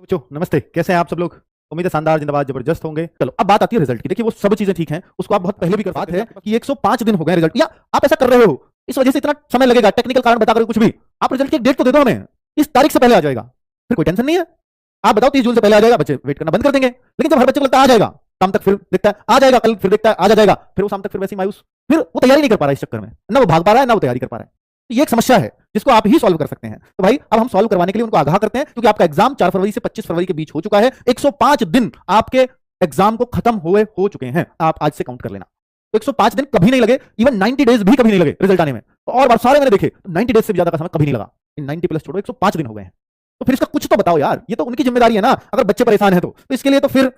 बच्चों नमस्ते, कैसे हैं आप सब लोग। उम्मीद है शानदार, जिंदाबाद, जबरदस्त होंगे। चलो अब बात आती है रिजल्ट की। देखिए वो सब चीजें ठीक हैं, उसको आप बहुत पहले भी कर सकते हैं कि 105 दिन हो गए रिजल्ट, या आप ऐसा कर रहे हो इस वजह से इतना समय लगेगा, टेक्निकल कारण बताकर कुछ भी, आप रिजल्ट की एक डेट तो दे दो हमें, इस तारीख से पहले आ जाएगा, फिर कोई टेंशन नहीं है। आप बताओ 30 जून से पहले आ जाएगा, बच्चे वेट करना बंद कर देंगे। लेकिन जब हर बच्चे को लगता है आ जाएगा, शाम तक फिर देखता है आ जाएगा, कल फिर देखता है आ जाएगा, फिर वो शाम तक फिर वैसे मायूस, फिर वो तैयारी नहीं कर पा रहा है, इस चक्कर में ना वो भाग पा रहा है ना वो तैयारी कर पा रहा है। ये एक समस्या है जिसको आप ही सॉल्व कर सकते हैं। तो भाई अब हम सॉल्व करवाने के लिए उनको आगाह करते हैं, क्योंकि आपका एग्जाम 4 फरवरी से 25 फरवरी के बीच हो चुका है। 105 दिन आपके एग्जाम को खत्म हुए हो चुके हैं, आप आज से काउंट कर लेना। तो 105 दिन कभी नहीं लगे, इवन 90 डेज भी कभी नहीं लगे रिजल्ट आने में। तो और बार सारे मैंने देखे 90 डेज से भी ज्यादा का समय कभी नहीं लगा, 90 प्लस छोड़ो 105 दिन हो गए हैं। तो फिर इसका कुछ तो बताओ यार, ये तो उनकी जिम्मेदारी है ना, अगर बच्चे परेशान है तो इसके लिए तो फिर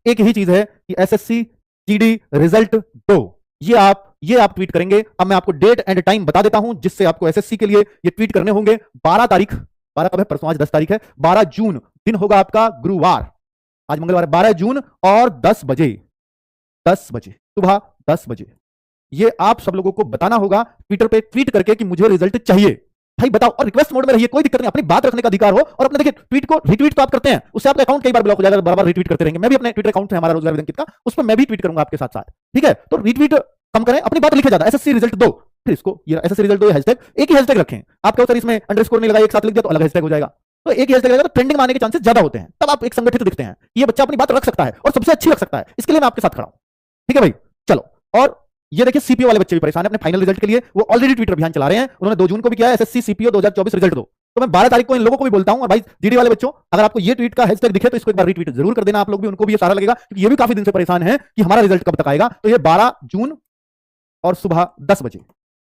एक ही चीज है कि एसएससी जीडी रिजल्ट दो, ये आप ट्वीट करेंगे। अब मैं आपको डेट एंड टाइम बता देता हूं जिससे आपको एसएससी के लिए ये ट्वीट करने होंगे। 12 तारीख, 12 कब है, परसों, आज 10 तारीख है, 12 जून दिन होगा आपका गुरुवार, आज मंगलवार है, 12 जून और 10 बजे, 10 बजे सुबह 10 बजे ये आप सब लोगों को बताना होगा ट्विटर पे ट्वीट करके कि मुझे रिजल्ट चाहिए। भाई बताओ, और रिक्वेस्ट मोड में रहिए, कोई दिक्कत नहीं, अपनी बात रखने का अधिकार हो। और अपने देखिए ट्वीट को रिट्वीट तो आप करते हैं, उससे आपका अकाउंट कई बार ब्लॉक हो जाएगा, बार-बार रिट्वीट करते रहेंगे। मैं भी अपने ट्विटर अकाउंट है हमारा रोजगार विद अंकित का, उस पर मैं भी ट्वीट करूंगा आपके साथ साथ, ठीक है। तो रिट्वीट कम करें, अपनी बात लिखे ज्यादा, एसएससी रिजल्ट दो, फिर इसको ये एसएससी रिजल्ट दो हैशटैग, एक ही हैशटैग रखें। आप क्या होता है इसमें अंडरस्कोर नहीं लगा, एक साथ लिख दिया तो अलग हैशटैग हो जाएगा। तो एक ही हैशटैग रहेगा तो ट्रेंडिंग में आने के चांसेस ज्यादा होते हैं, तब आप एक संगठित दिखते हैं, ये बच्चा अपनी बात रख सकता है और सबसे अच्छी रख सकता है, इसके लिए मैं आपके साथ खड़ा हूं, ठीक है भाई। चलो, और ये देखिए सीपीओ वाले बच्चे भी परेशान है अपने फाइनल रिजल्ट के लिए, वो ऑलरेडी ट्विटर अभियान चला रहे हैं। उन्होंने 2 जून को भी किया है, एसएससी सीपीओ 2024 रिजल्ट दो। तो मैं 12 तारीख को इन लोगों को भी बोलता हूं, और भाई जीडी वाले बच्चों, अगर आपको ये ट्वीट का हैशटैग दिखे तो इसको एक बार रीट्वीट जरूर कर देना, आप लोग भी, उनको भी ये सारा लगेगा, क्योंकि ये भी काफी दिन से परेशान है कि हमारा रिजल्ट कब तक आएगा। तो ये 12 जून और सुबह 10 बजे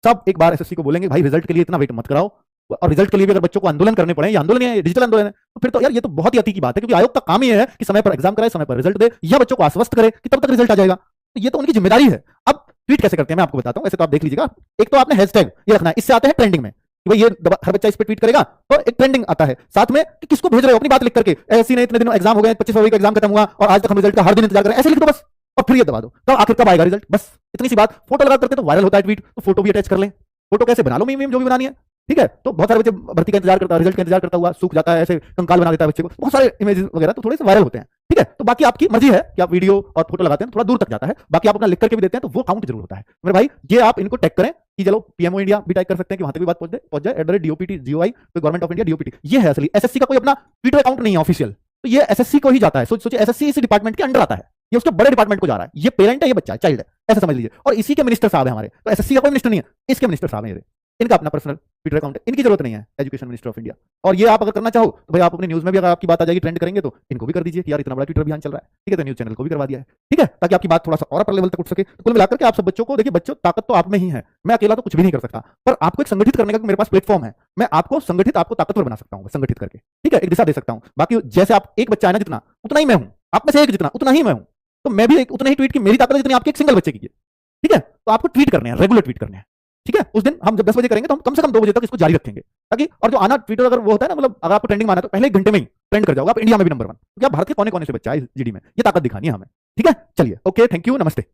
सब एक बार एसएससी को बोलेंगे भाई रिजल्ट के लिए इतना वेट मत कराओ। और रिजल्ट के लिए भी अगर बच्चों को आंदोलन करने पड़े, ये आंदोलन है, डिजिटल आंदोलन है, तो फिर तो यार ये तो बहुत ही अति की बात है, क्योंकि आयोग का काम ही है कि समय पर एग्जाम कराए, समय पर रिजल्ट दे, या बच्चों को आश्वस्त करे कि तब तक रिजल्ट आ जाएगा। तो ये तो उनकी जिम्मेदारी है। अब ट्वीट कैसे करते हैं मैं आपको बताता हूं, ऐसे तो आप देख लीजिएगा। एक तो आपने हैशटैग ये रखना है, इससे आते हैं ट्रेंडिंग में कि भाई ये हर बच्चा इस पे ट्वीट करेगा तो एक ट्रेंडिंग आता है। साथ में कि किसको भेज रहे हो, अपनी बात लिख करके, ऐसी नहीं इतने दिन एग्जाम हो गए, 25 फरवरी का एग्जाम खत्म हुआ और आज तक हम रिजल्ट का हर दिन इंतजार कर रहे हैं, ऐसे लिख दो बस, और फिर ये दबा दो, तो आखिर कब आएगा रिजल्ट, बस इतनी सी बात। फोटो लगा करके तो वायरल होता है ट्वीट, तो फोटो भी अटैच कर लें, फोटो कैसे बना लो, मीम जो भी बनानी है, ठीक है। तो बहुत सारे बच्चे भर्ती का इंतजार करता है, रिजल्ट का इंतजार करता हुआ सूख जाता है, ऐसे कंकाल बना देता है बच्चे को, बहुत सारे इमेजेस वगैरह तो थोड़े से वायरल होते हैं, ठीक है। तो बाकी आपकी मर्जी है कि आप वीडियो और फोटो लगाते हैं, थोड़ा दूर तक जाता है, बाकी आप अपना लिख करके भी देते हैं तो वो काउंट जरूर होता है मेरे भाई। ये आप इनको टैग करें कि चलो पीएमओ इंडिया भी टाइप कर सकते हैं कि वहां तक भी बात पहुंच जाए, @DOPT GOI government of India DOPT, ये है असली। एसएससी का कोई अपना ट्विटर अकाउंट नहीं है ऑफिशियल, तो ये एसएससी को ही जाता है। सोचिए एसएससी इसी डिपार्टमेंट के अंडर आता है, ये उसके बड़े डिपार्टमेंट को जा रहा है, ये पेरेंट है, ये बच्चा है, चाइल्ड है, ऐसा समझ लीजिए। और इसी के मिनिस्टर साहब है हमारे, तो एसएससी का कोई मिनिस्टर नहीं है, इसके मिनिस्टर साहब है, इनका अपना पर्सनल ट्विटर अकाउंट है, इनकी जरूरत नहीं है, एजुकेशन मिनिस्टर ऑफ इंडिया। और ये आप अगर करना चाहो तो भाई आप अपनी न्यूज में भी अगर आपकी बात आ जाएगी, ट्रेंड करेंगे, तो इनको भी कर दीजिए कि यार इतना बड़ा ट्विटर अभियान चल रहा है, ठीक है, तो न्यूज चैनल को भी करवा दिया है, ठीक है, ताकि आपकी बात थोड़ा सा और अपर लेवल तक उठ सके। तो कुल मिलाकर के आप सब बच्चों को देखिए, बच्चों ताकत तो आप में ही है, मैं अकेला तो कुछ भी नहीं कर सकता, पर आपको एक संगठित करने का मेरे पास प्लेटफॉर्म है, मैं आपको संगठित, आपको ताकतवर बना सकता हूं संगठित करके, ठीक है, एक दिशा दे सकता हूं। बाकी जैसे आप एक बच्चा है ना जितना, उतना ही मैं हूं, आप में से एक जितना उतना ही मैं हूं, तो मैं भी उतना ही ट्वीट की मेरी ताकत जितनी आपकी एक सिंगल बच्चे की है, ठीक है। तो आपको ट्वीट करने हैं, रेगुलर ट्वीट करने हैं, ठीक है। उस दिन हम जब 10 बजे करेंगे तो हम कम से कम 2 बजे तक इसको जारी रखेंगे, ताकि और जो आना ट्विटर अगर वो होता है ना, मतलब अगर आपको ट्रेंडिंग माना तो पहले 1 घंटे में ही ट्रेंड कर जाओगे आप, इंडिया में भी नंबर 1, क्योंकि आप भारत के कोने कोने से बच्चा है इस जीडी में, ये ताकत दिखानी है हमें, ठीक है। चलिए, ओके, थैंक यू, नमस्ते।